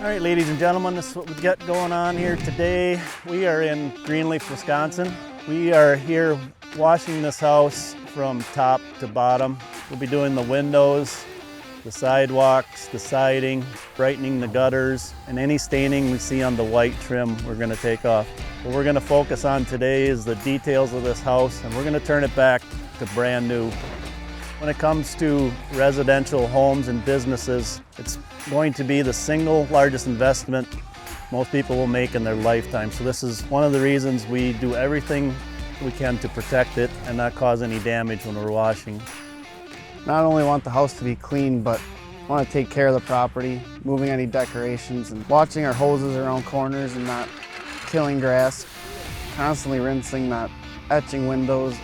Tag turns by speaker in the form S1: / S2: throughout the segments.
S1: All right, ladies and gentlemen, this is what we've got going on here today. We are in Greenleaf, Wisconsin. We are here washing this house from top to bottom. We'll be doing the windows, the sidewalks, the siding, brightening the gutters, and any staining we see on the white trim we're going to take off. What we're going to focus on today is the details of this house, and we're going to turn it back to brand new. When it comes to residential homes and businesses, it's going to be the single largest investment most people will make in their lifetime. So this is one of the reasons we do everything we can to protect it and not cause any damage when we're washing.
S2: Not only want the house to be clean, but want to take care of the property, moving any decorations and watching our hoses around corners and not killing grass, constantly rinsing, not etching windows.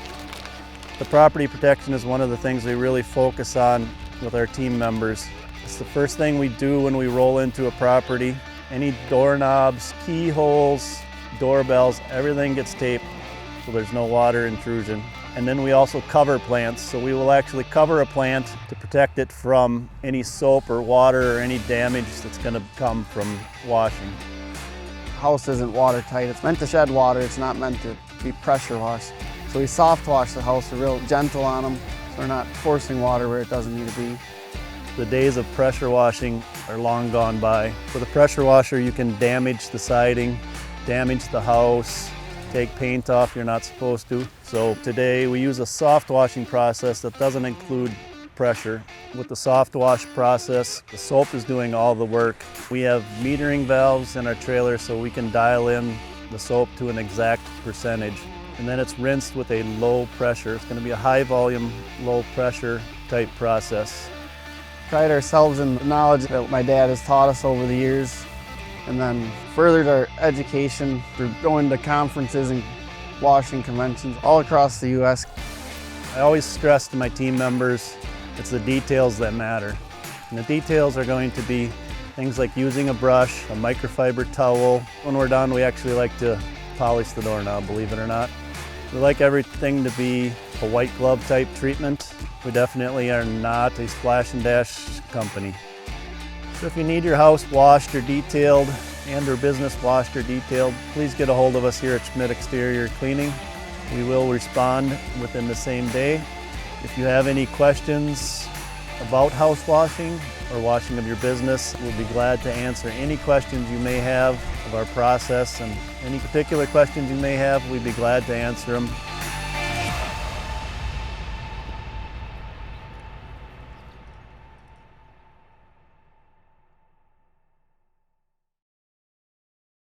S1: The property protection is one of the things we really focus on with our team members. It's the first thing we do when we roll into a property. Any doorknobs, keyholes, doorbells, everything gets taped so there's no water intrusion. And then we also cover plants, so we will actually cover a plant to protect it from any soap or water or any damage that's going to come from washing.
S2: The house isn't watertight. It's meant to shed water. It's not meant to be pressure washed. So we soft wash the house. We're real gentle on them, so we're not forcing water where it doesn't need to be.
S1: The days of pressure washing are long gone by. With a pressure washer, you can damage the siding, damage the house, take paint off you're not supposed to. So today we use a soft washing process that doesn't include pressure. With the soft wash process, the soap is doing all the work. We have metering valves in our trailer so we can dial in the soap to an exact percentage. And then it's rinsed with a low pressure. It's going to be a high volume, low pressure type process.
S2: Pride ourselves in the knowledge that my dad has taught us over the years, and then furthered our education through going to conferences and washing conventions all across the U.S.
S1: I always stress to my team members, it's the details that matter. And the details are going to be things like using a brush, a microfiber towel. When we're done, we actually like to polish the doorknob, believe it or not. We like everything to be a white glove type treatment. We definitely are not a splash and dash company. So if you need your house washed or detailed and or business washed or detailed, please get a hold of us here at Schmidt Exterior Cleaning. We will respond within the same day. If you have any questions about house washing or washing of your business, we'll be glad to answer any questions you may have of our process, and any particular questions you may have, we'd be glad to answer them